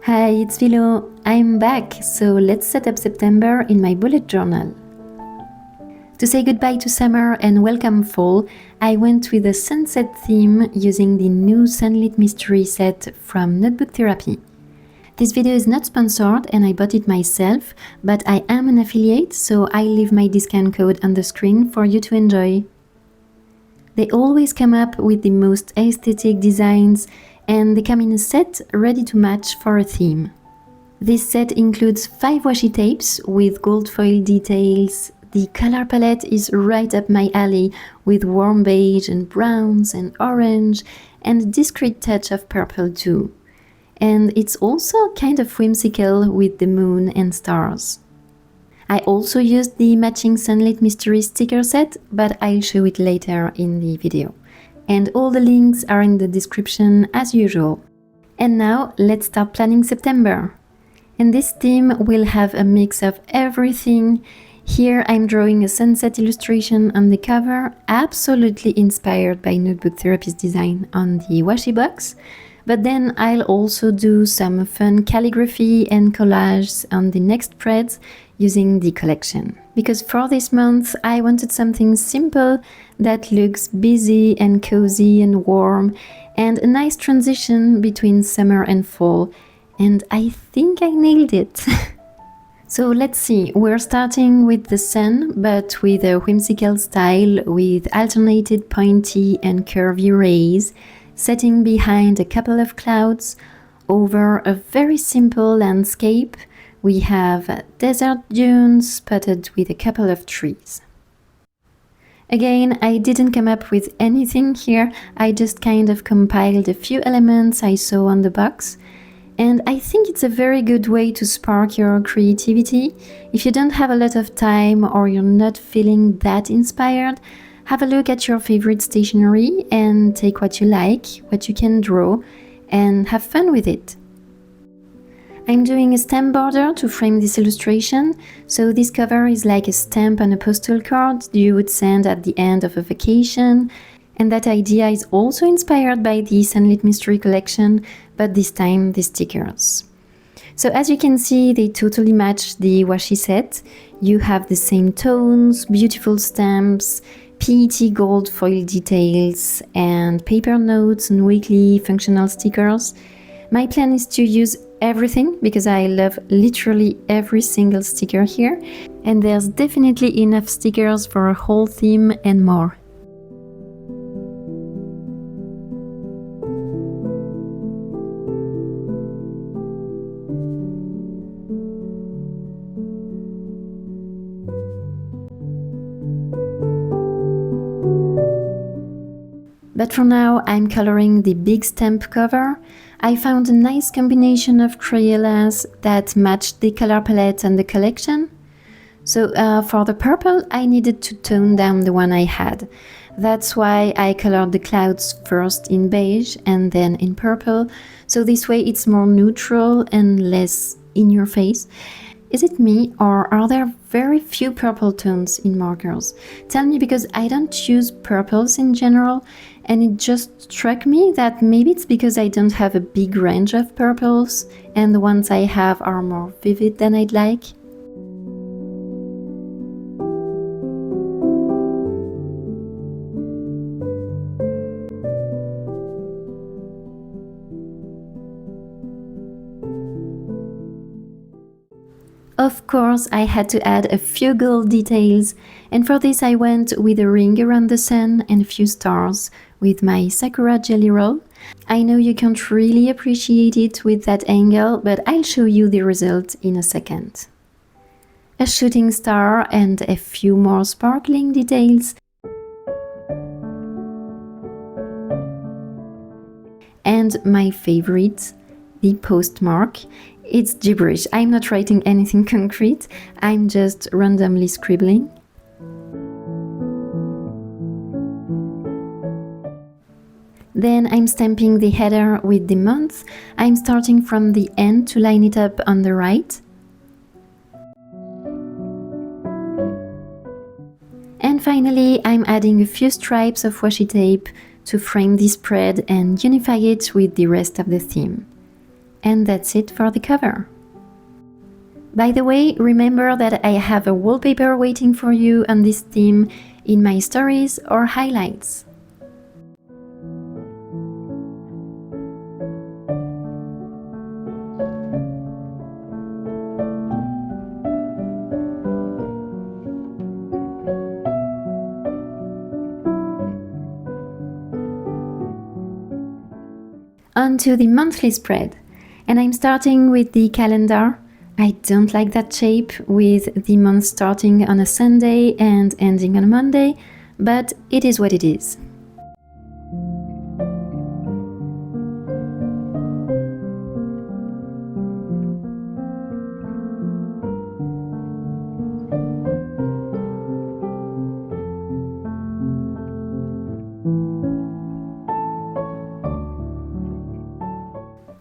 Hi, it's Filo. I'm back, so let's set up September in my bullet journal. To say goodbye to summer and welcome fall, I went with a sunset theme using the new Sunlit Mystery set from Notebook Therapy. This video is not sponsored and I bought it myself, but I am an affiliate, so I'll leave my discount code on the screen for you to enjoy. They always come up with the most aesthetic designs, and they come in a set ready to match for a theme. This set includes 5 washi tapes with gold foil details. The color palette is right up my alley with warm beige and browns and orange and a discreet touch of purple too. And it's also kind of whimsical with the moon and stars. I also used the matching Sunlit Mystery sticker set, but I'll show it later in the video. And all the links are in the description as usual. And now let's start planning September. And this theme will have a mix of everything. Here I'm drawing a sunset illustration on the cover, absolutely inspired by Notebook Therapy's design on the washi box. But then I'll also do some fun calligraphy and collages on the next spreads using the collection. Because for this month I wanted something simple that looks busy and cozy and warm, and a nice transition between summer and fall. And I think I nailed it. So let's see, we're starting with the sun, but with a whimsical style with alternated pointy and curvy rays, setting behind a couple of clouds. Over a very simple landscape, we have desert dunes spotted with a couple of trees. Again, I didn't come up with anything here, I just kind of compiled a few elements I saw on the box. And I think it's a very good way to spark your creativity. If you don't have a lot of time or you're not feeling that inspired, have a look at your favorite stationery and take what you like, what you can draw, and have fun with it. I'm doing a stamp border to frame this illustration, so this cover is like a stamp on a postal card you would send at the end of a vacation. And that idea is also inspired by the Sunlit Mystery collection, but this time the stickers. So as you can see, they totally match the washi set. You have the same tones, beautiful stamps, PET gold foil details, and paper notes and weekly functional stickers. My plan is to use everything because I love literally every single sticker here, and there's definitely enough stickers for a whole theme and more. But for now, I'm coloring the big stamp cover. I found a nice combination of Crayolas that matched the color palette and the collection. So for the purple, I needed to tone down the one I had. That's why I colored the clouds first in beige and then in purple. So this way it's more neutral and less in your face. Is it me, or are there very few purple tones in markers? Tell me, because I don't use purples in general, and it just struck me that maybe it's because I don't have a big range of purples, and the ones I have are more vivid than I'd like. Of course, I had to add a few gold details, and for this I went with a ring around the sun and a few stars with my Sakura jelly roll. I know you can't really appreciate it with that angle, but I'll show you the result in a second. A shooting star and a few more sparkling details. And my favorite, the postmark. It's gibberish. I'm not writing anything concrete, I'm just randomly scribbling. Then I'm stamping the header with the month. I'm starting from the end to line it up on the right. And finally, I'm adding a few stripes of washi tape to frame the spread and unify it with the rest of the theme. And that's it for the cover. By the way, remember that I have a wallpaper waiting for you on this theme in my stories or highlights. On to the monthly spread, and I'm starting with the calendar. I don't like that shape with the month starting on a Sunday and ending on a Monday, but it is what it is.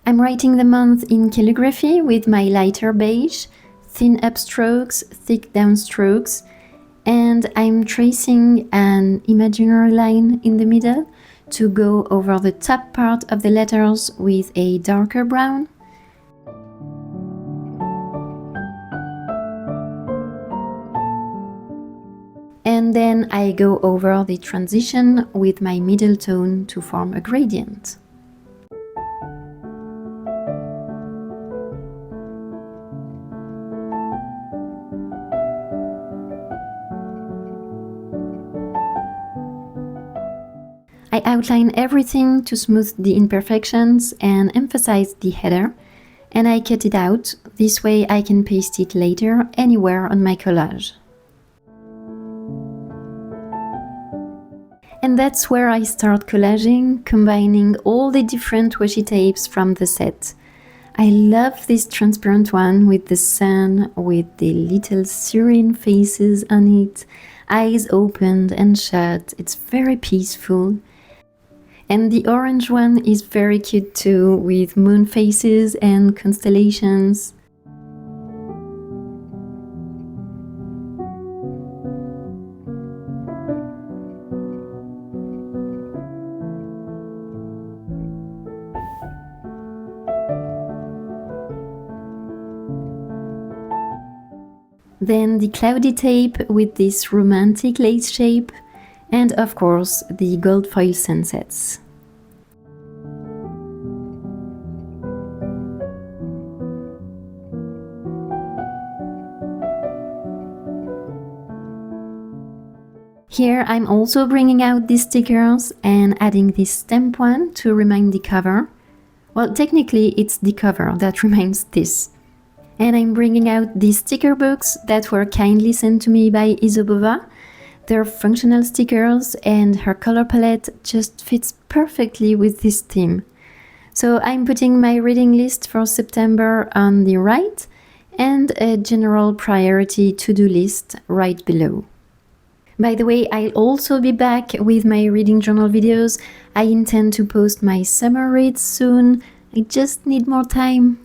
I'm writing the month in calligraphy with my lighter beige, thin upstrokes, thick downstrokes, and I'm tracing an imaginary line in the middle to go over the top part of the letters with a darker brown. And then I go over the transition with my middle tone to form a gradient. I outline everything to smooth the imperfections and emphasize the header, and I cut it out. This way I can paste it later anywhere on my collage. And that's where I start collaging, combining all the different washi tapes from the set. I love this transparent one with the sun, with the little serene faces on it, eyes opened and shut. It's very peaceful. And the orange one is very cute too, with moon faces and constellations. Then the cloudy tape with this romantic lace shape, and of course the gold foil sunsets. Here I'm also bringing out these stickers and adding this stamp one to remind the cover. Well, technically it's the cover that reminds this. And I'm bringing out these sticker books that were kindly sent to me by Izobova. They're functional stickers and her color palette just fits perfectly with this theme. So I'm putting my reading list for September on the right and a general priority to-do list right below. By the way, I'll also be back with my reading journal videos. I intend to post my summer reads soon. I just need more time.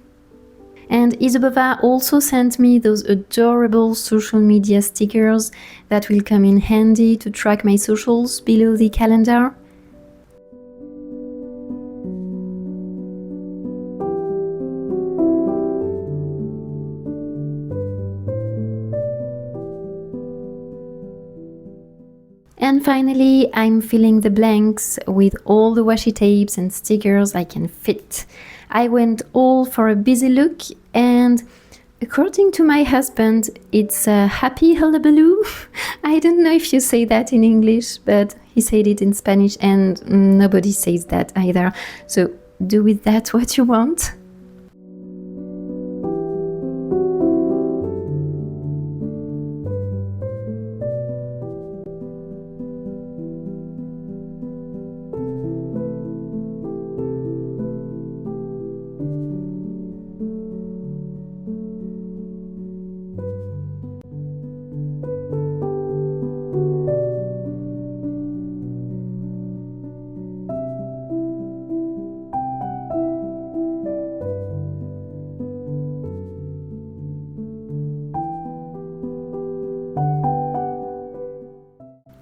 And Izobova also sent me those adorable social media stickers that will come in handy to track my socials below the calendar. And finally, I'm filling the blanks with all the washi tapes and stickers I can fit. I went all for a busy look, and according to my husband, it's a happy hullabaloo. I don't know if you say that in English, but he said it in Spanish and nobody says that either. So do with that what you want.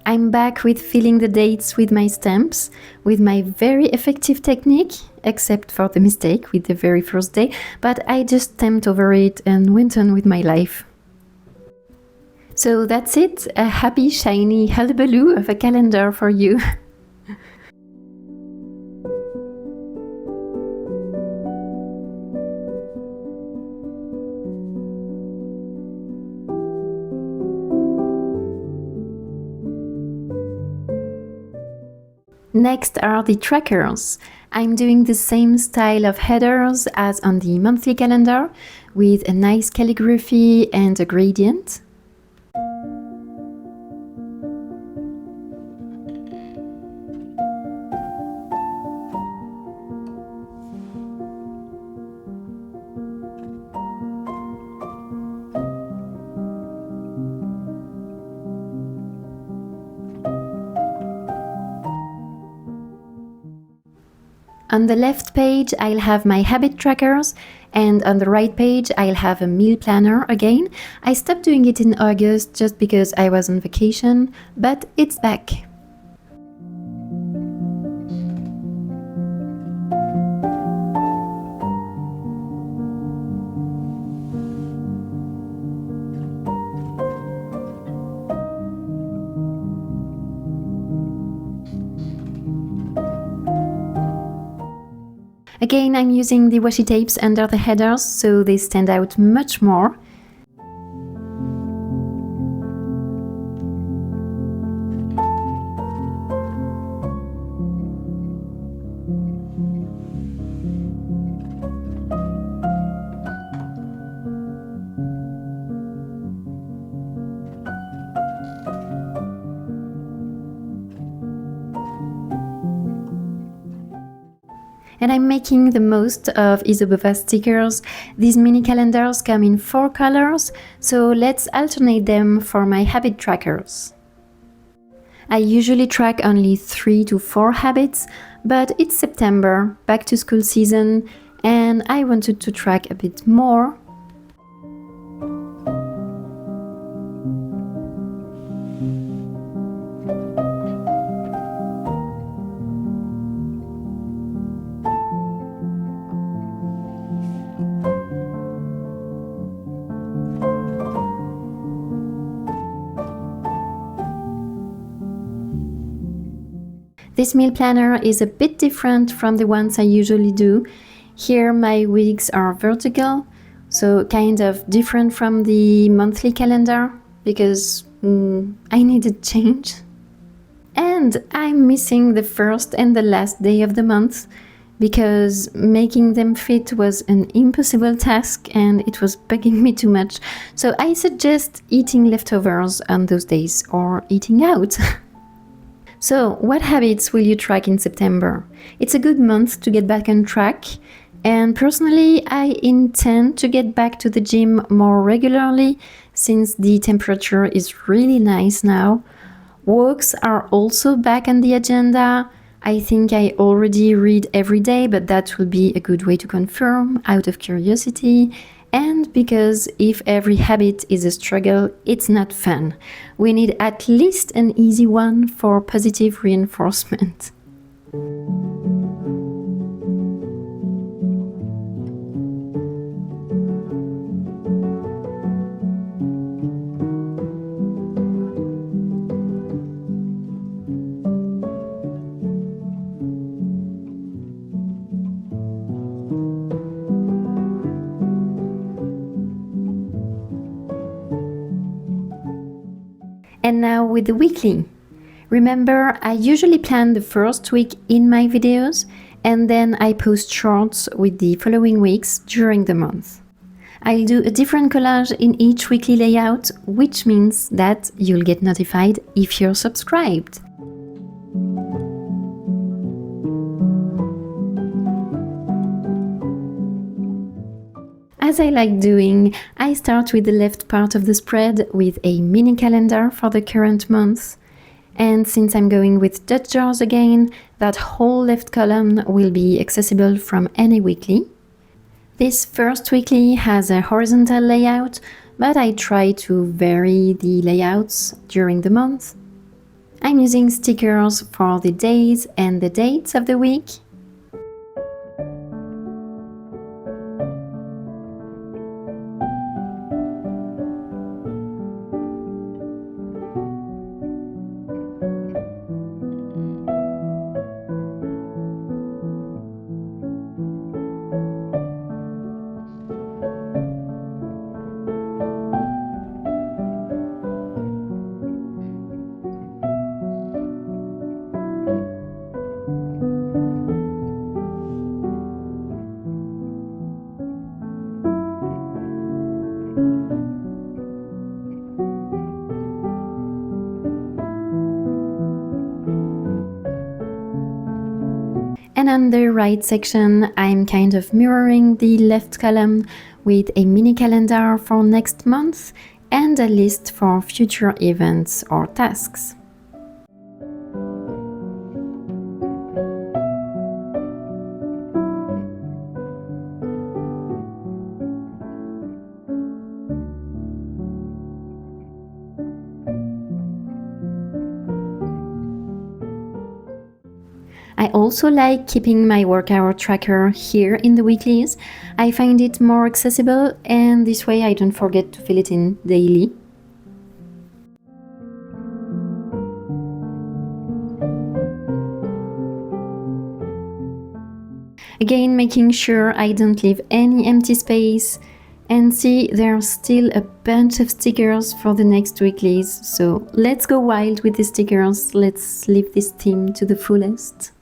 I'm back with filling the dates with my stamps, with my very effective technique, except for the mistake with the very first day, but I just stamped over it and went on with my life. So that's it, a happy, shiny hullabaloo of a calendar for you. Next are the trackers. I'm doing the same style of headers as on the monthly calendar, with a nice calligraphy and a gradient. On the left page, I'll have my habit trackers, and on the right page, I'll have a meal planner again. I stopped doing it in August just because I was on vacation, but it's back. Again, I'm using the washi tapes under the headers so they stand out much more. And I'm making the most of Izobova stickers. These mini calendars come in 4 colors, so let's alternate them for my habit trackers. I usually track only 3 to 4 habits, but it's September, back to school season, and I wanted to track a bit more. This meal planner is a bit different from the ones I usually do. Here my weeks are vertical, so kind of different from the monthly calendar because I needed change. And I'm missing the first and the last day of the month because making them fit was an impossible task and it was bugging me too much. So I suggest eating leftovers on those days or eating out. So, what habits will you track in September? It's a good month to get back on track, and personally, I intend to get back to the gym more regularly since the temperature is really nice now. Walks are also back on the agenda. I think I already read every day, but that will be a good way to confirm out of curiosity. And because if every habit is a struggle, it's not fun. We need at least an easy one for positive reinforcement. And now with the weekly. Remember, I usually plan the first week in my videos and then I post shorts with the following weeks during the month. I'll do a different collage in each weekly layout, which means that you'll get notified if you're subscribed. As I like doing, I start with the left part of the spread with a mini calendar for the current month. And since I'm going with Dutch jars again, that whole left column will be accessible from any weekly. This first weekly has a horizontal layout, but I try to vary the layouts during the month. I'm using stickers for the days and the dates of the week. And on the right section, I'm kind of mirroring the left column with a mini calendar for next month and a list for future events or tasks. I also like keeping my workout tracker here in the weeklies. I find it more accessible and this way I don't forget to fill it in daily. Again, making sure I don't leave any empty space. And see, there's still a bunch of stickers for the next weeklies, so let's go wild with the stickers. Let's live this theme to the fullest.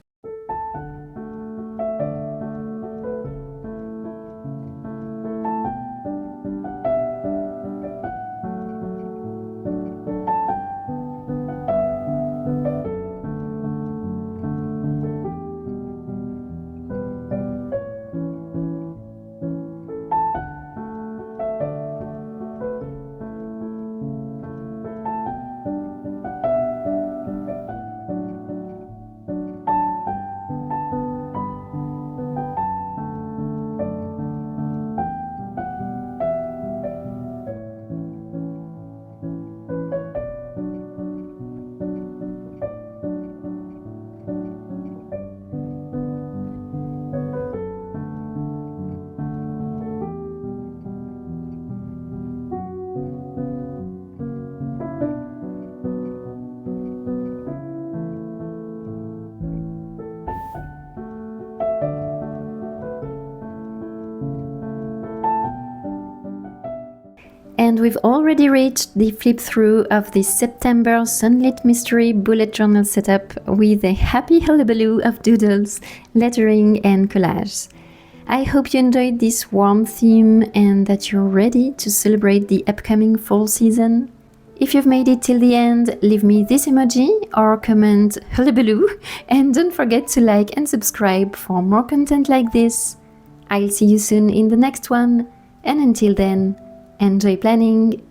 And we've already reached the flip through of the September Sunlit Mystery bullet journal setup with a happy hullabaloo of doodles, lettering and collage. I hope you enjoyed this warm theme and that you're ready to celebrate the upcoming fall season. If you've made it till the end, leave me this emoji or comment hullabaloo, and don't forget to like and subscribe for more content like this. I'll see you soon in the next one, and until then, enjoy planning,